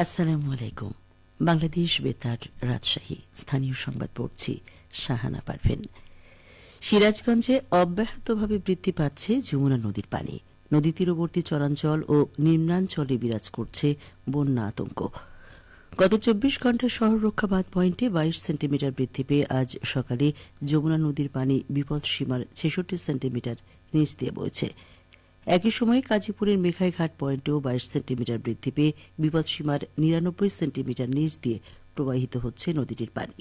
আসসালামু আলাইকুম। বাংলাদেশ বেতার রাজশাহী স্থানীয় সংবাদ পড়ছি শাহানা পারভীন। সিরাজগঞ্জে অব্যাহতভাবে বৃদ্ধি পাচ্ছে যমুনা নদীর পানি। নদী তীরবর্তী চরাঞ্চল ও নিম্নাঞ্চলে বিরাজ করছে বন্যা আতঙ্ক। গত ২৪ ঘণ্টায় শহর রক্ষা বাঁধ পয়েন্টে ২২ সেন্টিমিটার বৃদ্ধি পেয়ে আজ সকালে যমুনা নদীর পানি বিপদসীমার ৬৬ সেন্টিমিটার নিচ দিয়ে বইছে। একই সময়ে কাজীপুরের মেঘাইঘাট পয়েন্টেও ২২ সেন্টিমিটার বৃদ্ধি পেয়ে বিপদসীমার ৯৯ সেন্টিমিটার নিচ দিয়ে প্রবাহিত হচ্ছে নদীটির পানি।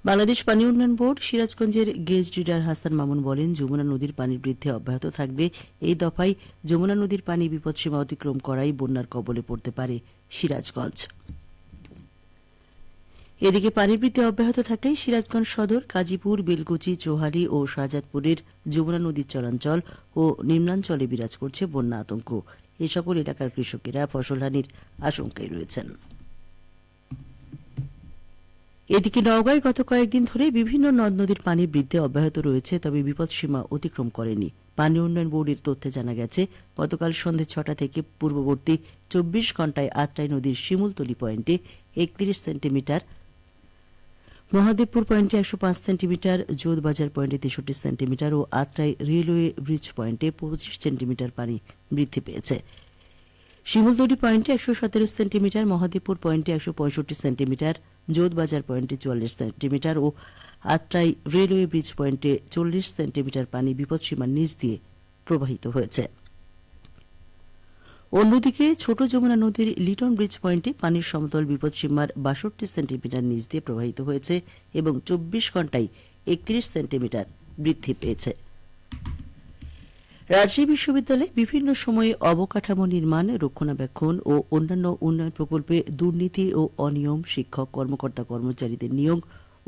বাংলাদেশ পানি উন্নয়ন বোর্ড সিরাজগঞ্জের গেজ রিডার হাসান মামুন বলেন, যমুনা নদীর পানির বৃদ্ধি অব্যাহত থাকবে। এই দফায় যমুনা নদীর পানি বিপদসীমা অতিক্রম করাই বন্যার কবলে পড়তে পারে সিরাজগঞ্জ। এদিকে পানির বৃদ্ধি অব্যাহত থাকায় সিরাজগঞ্জ সদর, কাজীপুর, বেলকুচি, চৌহালি ও শাহজাদপুরের যমুনা নদীর চরাঞ্চল ও নিম্নাঞ্চলে বিরাজ করছে বন্যা আতঙ্ক। এ সকল এলাকার কৃষকেরা ফসলহানির আশঙ্কায় রয়েছেন। এদিকে নওগাঁয় গত কয়েকদিন ধরে বিভিন্ন নদ নদীর পানি বৃদ্ধি অব্যাহত রয়েছে, তবে বিপদসীমা অতিক্রম করেনি। পানি উন্নয়ন বোর্ডের তথ্যে জানা গেছে, গতকাল সন্ধ্যে ৬টা থেকে পূর্ববর্তী ২৪ ঘণ্টায় আত্রাই নদীর শিমুলতলি পয়েন্টে ৩১ সেন্টিমিটার, মহাদেবপুর পয়েন্টে ১০৫ সেন্টিমিটার, যোধবাজার পয়েন্টে ৬৩ সেন্টিমিটার ও আত্রাই রেলওয়ে ব্রিজ পয়েন্টে ২৫ সেন্টিমিটার পানি বৃদ্ধি পেয়েছে। শিমুলতলি পয়েন্টে ১১৭ সেন্টিমিটার, মহাদেবপুর পয়েন্টে ১৬৫ সেন্টিমিটার, যোধবাজার পয়েন্টে ৪৪ সেন্টিমিটার ও আত্রাই রেলওয়ে ব্রিজ পয়েন্টে ৪০ সেন্টিমিটার পানি বিপদসীমার নিচ দিয়ে প্রবাহিত হয়েছে। অন্যদিকে ছোট যমুনা নদীর লিটন ব্রিজ পয়েন্টে পানির সমতল বিপদসীমার ৬২ সেন্টিমিটার নিচ দিয়ে প্রবাহিত হয়েছে এবং ২৪ ঘণ্টায় ৩১ সেন্টিমিটার বৃদ্ধি পেয়েছে। রাজশাহী বিশ্ববিদ্যালয়ে বিভিন্ন সময়ে অবকাঠামো নির্মাণ, রক্ষণাবেক্ষণ ও অন্যান্য উন্নয়ন প্রকল্পে দুর্নীতি ও অনিয়ম, শিক্ষক কর্মকর্তা কর্মচারীদের নিয়োগ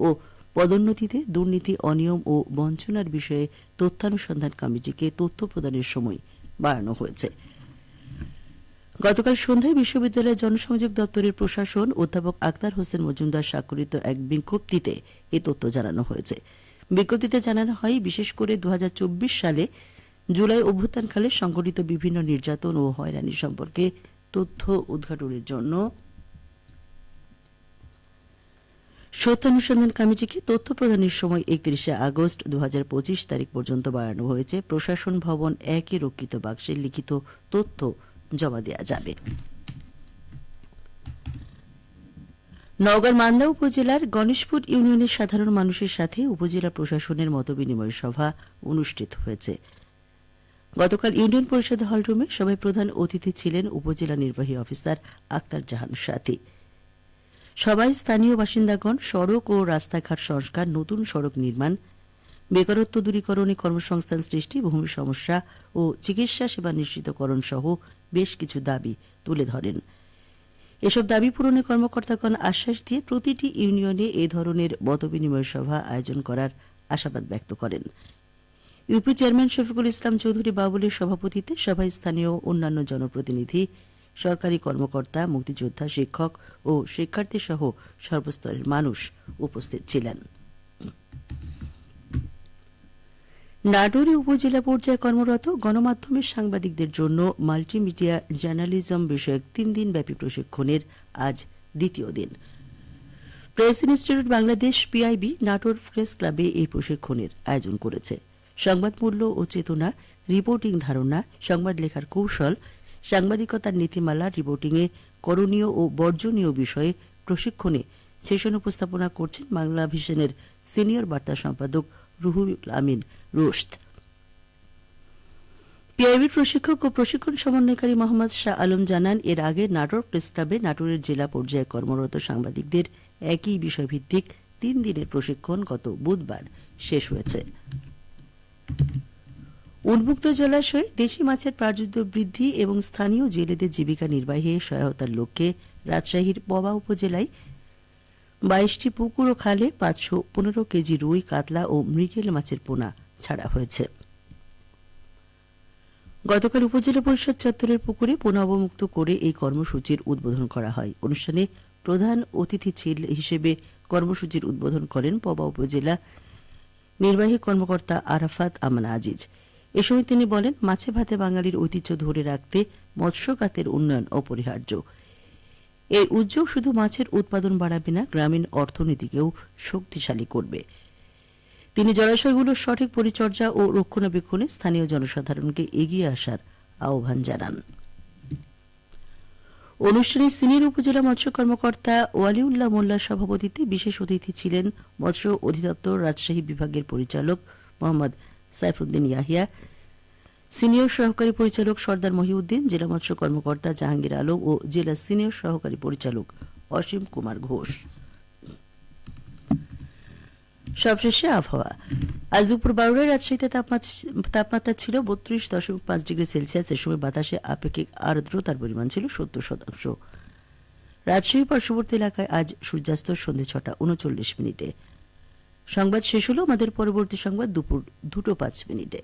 ও পদোন্নতিতে দুর্নীতি, অনিয়ম ও বঞ্চনার বিষয়ে তথ্যানুসন্ধান কমিটিকে তথ্য প্রদানের সময় বাড়ানো হয়েছে। গতকাল সন্ধ্যায় বিশ্ববিদ্যালয়ের জনসংযোগ দপ্তরের প্রশাসন অধ্যাপক আক্তার হোসেন মজুমদার স্বাক্ষরিত এক বিজ্ঞপ্তিতে এ তথ্য জানানো হয়েছে। বিজ্ঞপ্তিতে জানানো হয়, বিশেষ করে ২০২৪ সালে জুলাই অভ্যুত্থানকালে সংঘটিত বিভিন্ন নির্যাতন ও হয়রানি সম্পর্কে তথ্য উদ্ঘাটনের জন্য সত্যানুসন্ধান কমিটিকে তথ্য প্রদানের সময় ৩১ আগস্ট ২০২৫ তারিখ পর্যন্ত বাড়ানো হয়েছে। প্রশাসন ভবন ১ রক্ষিত বাক্সে লিখিত তথ্য জমা দেওয়া যাবে। নওগাঁর মান্দা উপজেলার গণেশপুর ইউনিয়নের সাধারণ মানুষের সাথে উপজেলা প্রশাসনের মতবিনিময় সভা অনুষ্ঠিত হয়েছে। গতকাল ইউনিয়ন পরিষদ হলরুমে সভায় প্রধান অতিথি ছিলেন উপজেলা নির্বাহী অফিসার আক্তার জাহান সাথী। সভায় স্থানীয় বাসিন্দাগণ সড়ক ও রাস্তাঘাট সংস্কার, নতুন সড়ক নির্মাণ, বেকারত্ব দূরীকরণে কর্মসংস্থান সৃষ্টি, ভূমি সমস্যা ও চিকিৎসা সেবা নিশ্চিতকরণ সহ বেশ কিছু দাবি তুলে ধরেন। এসব দাবি পূরণে কর্মকর্তাগণ আশ্বাস দিয়ে প্রতিটি ইউনিয়নে এ ধরনের মতবিনিময় সভা আয়োজন করার আশাবাদ ব্যক্ত করেন। ইউপি চেয়ারম্যান শফিকুল ইসলাম চৌধুরী বাবুলের সভাপতিত্বে সভায় স্থানীয় অন্যান্য জনপ্রতিনিধি, সরকারি কর্মকর্তা, মুক্তিযোদ্ধা, শিক্ষক ও শিক্ষার্থী সহ সর্বস্তরের মানুষ উপস্থিত ছিলেন। নাটোরে উপজেলা পর্যায়ে কর্মরত গণমাধ্যমের সাংবাদিকদের জন্য মাল্টিমিডিয়া জার্নালিজম বিষয়ক ৩ দিনব্যাপী প্রশিক্ষণের আজ দ্বিতীয় দিন। Press institute Bangladesh PIB Natore press ক্লাবে এই প্রশিক্ষণের আয়োজন করেছে। সংবাদ মূল্য ও চেতনা, রিপোর্টিং ধারণা, সংবাদ লেখার কৌশল, সাংবাদিকতার নীতিমালা, রিপোর্টিংয়ে করণীয় ও বর্জনীয় বিষয়ে প্রশিক্ষণে সেশন উপস্থাপনা করছেন বাংলা ভিশনের সিনিয়র বার্তা সম্পাদক রুহুল আমিন রুশদ। পিআইবির প্রশিক্ষক ও প্রশিক্ষণ সমন্বয়কারী মোহাম্মদ শাহ আলম জানান, এর আগে নাটোর প্রেস ক্লাবে নাটোরের জেলা পর্যায়ে কর্মরত সাংবাদিকদের একই বিষয়ভিত্তিক ৩ দিনের প্রশিক্ষণ গত বুধবার শেষ হয়েছে। উন্মুক্ত জলাশয়ে দেশি মাছের প্রাচুর্য বৃদ্ধি এবং স্থানীয় জেলেদের জীবিকা নির্বাহে সহায়তার লক্ষ্যে রাজশাহীর পবা উপজেলায় ২২টি পুকুর ও খালে ৫১৫ কেজি রুই, কাতলা ও মৃগেল মাছের পোনা ছাড়া হয়েছে। গতকাল উপজেলা পরিষদ চত্বরের পুকুরে পোনা অবমুক্ত করে এই কর্মসূচির উদ্বোধন করা হয়। অনুষ্ঠানে প্রধান অতিথি হিসেবে কর্মসূচির উদ্বোধন করেন পবা উপজেলা নির্বাহী কর্মকর্তা আরাফাত আমান আজিজ। এ সময় তিনি বলেন, মাছে ভাতে বাঙালির ঐতিহ্য ধরে রাখতে মৎস্য খাতের উন্নয়ন অপরিহার্য। এই উদ্যোগ শুধু মাছের উৎপাদন বাড়াবে না, গ্রামীণ অর্থনীতিকেও শক্তিশালী করবে। তিনি জলাশয়গুলোর সঠিক পরিচর্যা ও রক্ষণাবেক্ষণে স্থানীয় জনসাধারণকে এগিয়ে আসার আহ্বান জানান। অনুষ্ঠানে সিনিয়র উপজেলা মৎস্য কর্মকর্তা ওয়ালিউল্লাহ মোল্লার সভাপতিত্বে বিশেষ অতিথি ছিলেন মৎস্য অধিদপ্তর রাজশাহী বিভাগের পরিচালক মোহাম্মদ সাইফুদ্দিন ইয়াহিয়া, সিনিয়র সহকারী পরিচালক সর্দার মহিউদ্দিন, জেলা মৎস্য কর্মকর্তা জাহাঙ্গীর আলম ও জেলা সিনিয়র সহকারী পরিচালক অসীম কুমার ঘোষ। সবশেষে আবহাওয়া। আজ দুপুর 12টায় রাজশাহীতে তাপমাত্রা ছিল 32.5 ডিগ্রি সেলসিয়াস। এ সময় বাতাসে আপেক্ষিক আর্দ্রতার পরিমাণ ছিল 70%। রাজশাহী পার্শ্ববর্তী এলাকায় আজ সূর্যাস্ত সন্ধ্যে 6:39 সংবাদ শেষ হলো। আমাদের পরবর্তী সংবাদ দুপুর 2:05।